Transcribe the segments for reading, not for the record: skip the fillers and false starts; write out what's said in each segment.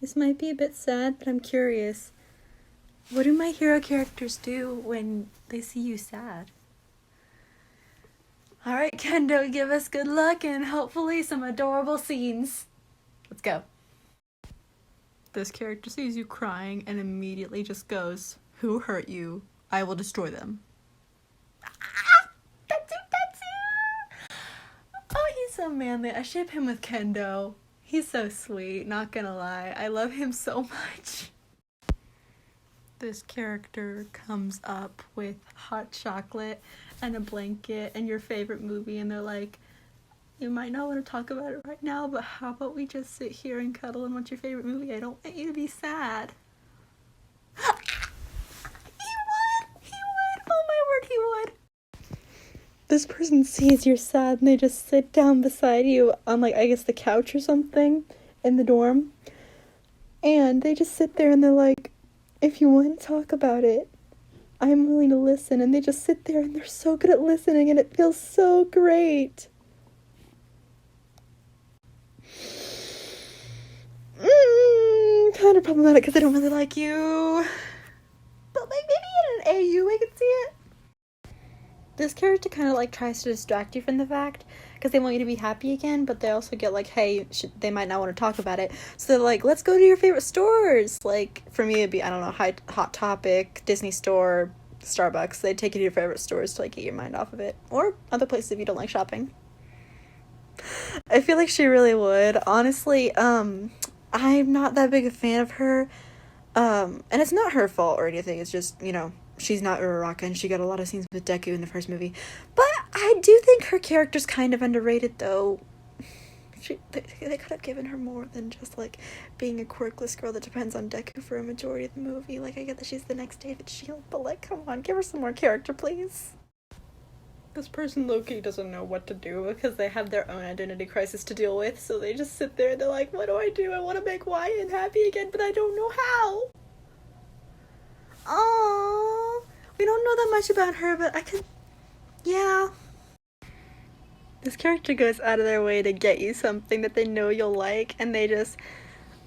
This might be a bit sad, but I'm curious. What do my hero characters do when they see you sad? Alright, Kendo, give us good luck and hopefully some adorable scenes. Let's go. This character sees you crying and immediately just goes, "Who hurt you? I will destroy them." Tatsu! Oh, he's so manly. I ship him with Kendo. He's so sweet, not gonna lie. I love him so much. This character comes up with hot chocolate and a blanket and your favorite movie, and they're like, "You might not want to talk about it right now, but how about we just sit here and cuddle and watch your favorite movie? I don't want you to be sad." He would! Oh my word, he would! This person sees you're sad and they just sit down beside you on, like, I guess the couch or something in the dorm. And they just sit there and they're like, "If you want to talk about it, I'm willing to listen." And they just sit there and they're so good at listening and it feels so great. Kind of problematic because they don't really like you. But like maybe in an AU I could see it. This character kind of like tries to distract you from the fact because they want you to be happy again, but they also get like, hey, they might not want to talk about it. So they're like, "Let's go to your favorite stores." Like for me it'd be, I don't know, Hot Topic, Disney Store, Starbucks. They'd take you to your favorite stores to like get your mind off of it. Or other places if you don't like shopping. I feel like she really would. Honestly, I'm not that big a fan of her. And it's not her fault or anything. It's just, you know, she's not Uraraka and she got a lot of scenes with Deku in the first movie. But I do think her character's kind of underrated, though. They could have given her more than just, like, being a quirkless girl that depends on Deku for a majority of the movie. Like, I get that she's the next David Shield, but, like, come on, give her some more character, please. This person low-key doesn't know what to do because they have their own identity crisis to deal with, so they just sit there and they're like, "What do I do? I want to make Wyatt happy again, but I don't know how." Aww. We don't know that much about her, but I could... Yeah. This character goes out of their way to get you something that they know you'll like, and they just...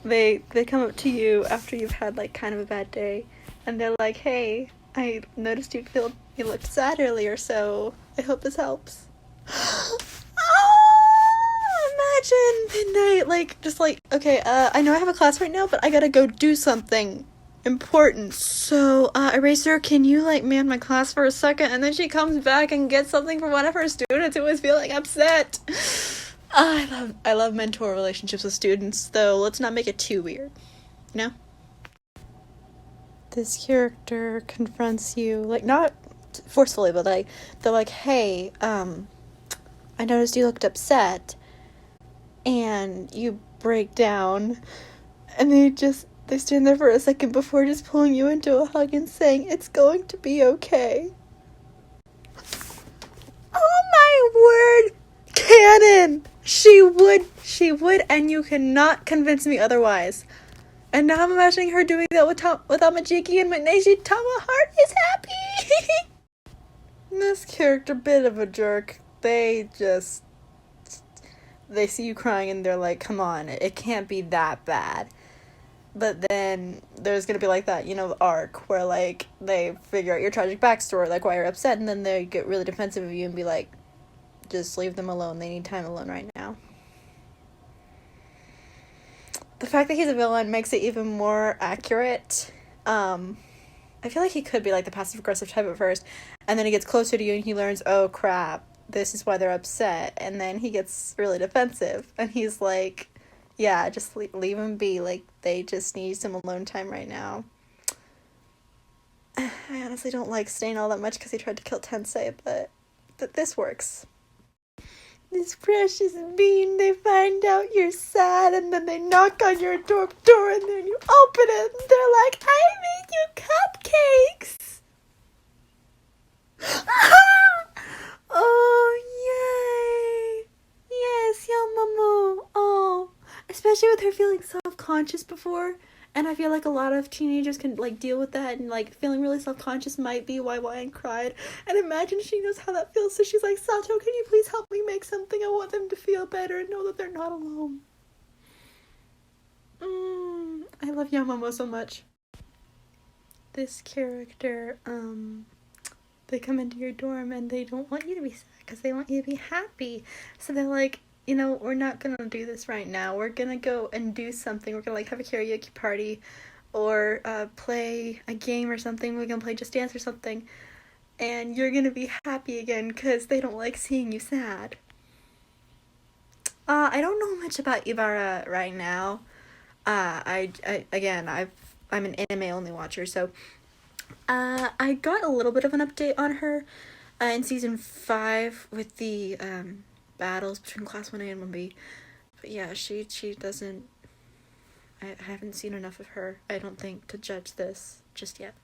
They come up to you after you've had, like, kind of a bad day, and they're like, "Hey, I noticed you looked sad earlier, so I hope this helps." Oh, imagine midnight, like, just like, "Okay, I know I have a class right now, but I gotta go do something important. So, Eraser, can you, like, man my class for a second?" And then she comes back and gets something from one of her students who was feeling upset. I love mentor relationships with students, though let's not make it too weird, you know? This character confronts you, like, not forcefully, but like, they're like, "Hey, I noticed you looked upset," and you break down, and they stand there for a second before just pulling you into a hug and saying, "It's going to be okay." Oh my word! Canon! She would, and you cannot convince me otherwise. And now I'm imagining her doing that with Amajiki, and my Neji-tama heart is happy! This character, bit of a jerk. They see you crying and they're like, "Come on, it can't be that bad." But then there's gonna be like that, you know, arc where like they figure out your tragic backstory, like why you're upset, and then they get really defensive of you and be like, "Just leave them alone. They need time alone right now." The fact that he's a villain makes it even more accurate. I feel like he could be like the passive-aggressive type at first, and then he gets closer to you and he learns, "Oh crap, this is why they're upset," and then he gets really defensive, and he's like, "Yeah, just leave them be, like, they just need some alone time right now." I honestly don't like Stain all that much because he tried to kill Tensei, but this works. This precious bean, they find out you're sad, and then they knock on your door, and then you open it, and they're like, "I made you cupcakes!" Oh, yay! Yes, Yamamoo! Oh, especially with her feeling self-conscious before, and I feel like a lot of teenagers can, like, deal with that, and, like, feeling really self-conscious might be why Ryan cried. And imagine she knows how that feels, so she's like, "Sato, can you please help me make something? I want them to feel better and know that they're not alone." love Yamomo so much. This character, they come into your dorm and they don't want you to be sad because they want you to be happy. So they're like, you know, we're not gonna do this right now. We're gonna go and do something. We're gonna like have a karaoke party or play a game or something. We're gonna play Just Dance or something. And you're gonna be happy again because they don't like seeing you sad. I don't know much about Ibarra right now. I'm an anime only watcher, so I got a little bit of an update on her in season 5 with the battles between class 1A and 1B. But yeah, she doesn't. I haven't seen enough of her, I don't think, to judge this just yet.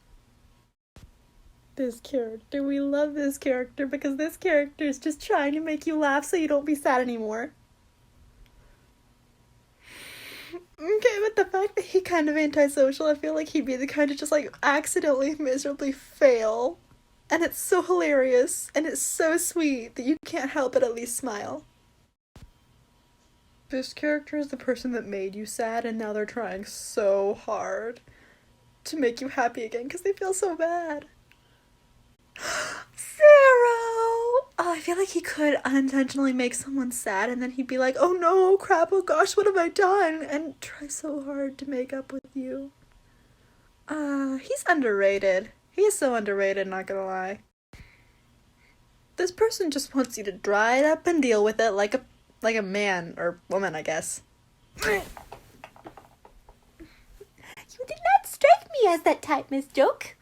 This character, we love this character because this character is just trying to make you laugh so you don't be sad anymore. Okay, but the fact that he kind of antisocial, I feel like he'd be the kind to just like accidentally miserably fail. And it's so hilarious and it's so sweet that you can't help but at least smile. This character is the person that made you sad and now they're trying so hard to make you happy again because they feel so bad. Zero! Oh, I feel like he could unintentionally make someone sad and then he'd be like, oh no, crap, oh gosh, what have I done? And try so hard to make up with you. He's underrated. He is so underrated, not gonna lie. This person just wants you to dry it up and deal with it like a man or woman, I guess. You did not strike me as that type, Miss Joke.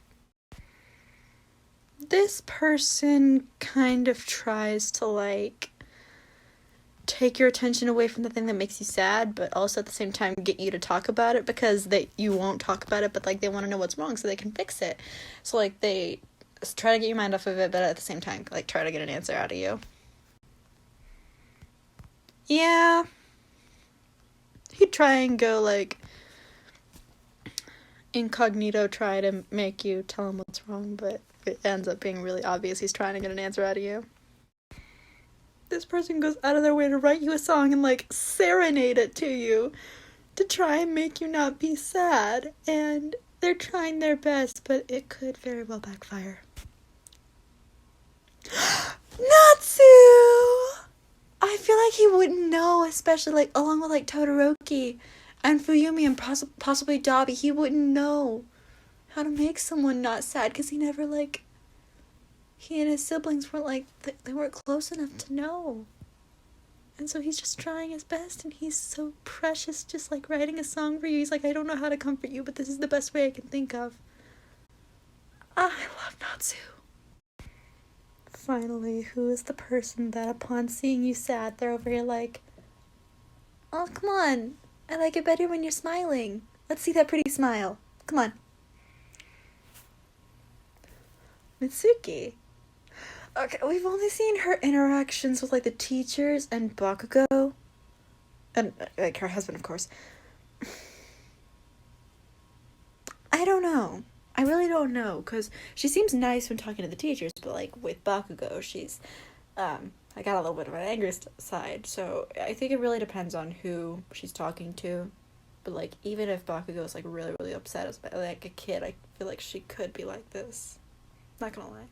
This person kind of tries to like take your attention away from the thing that makes you sad, but also at the same time get you to talk about it because you won't talk about it, but like they want to know what's wrong so they can fix it. So like they try to get your mind off of it, but at the same time like try to get an answer out of you. Yeah. He'd try and go like incognito, try to make you tell him what's wrong, but it ends up being really obvious he's trying to get an answer out of you. This person goes out of their way to write you a song and like serenade it to you to try and make you not be sad, and they're trying their best, but it could very well backfire. Natsu! I feel like he wouldn't know, especially like along with like Todoroki and Fuyumi and possibly Dabi. He wouldn't know how to make someone not sad because he never like, he and his siblings weren't like, they weren't close enough to know. And so he's just trying his best and he's so precious, just like writing a song for you. He's like, I don't know how to comfort you, but this is the best way I can think of. I love Natsu. Finally, who is the person that upon seeing you sad, they're over here like, oh, come on. I like it better when you're smiling. Let's see that pretty smile. Come on. Mitsuki. Okay, we've only seen her interactions with like the teachers and Bakugo. And like her husband, of course. I don't know. I really don't know, because she seems nice when talking to the teachers, but like with Bakugo, she's I got a little bit of an angry side, so I think it really depends on who she's talking to. But like even if Bakugo is like really, really upset as like a kid, I feel like she could be like this. Not gonna lie.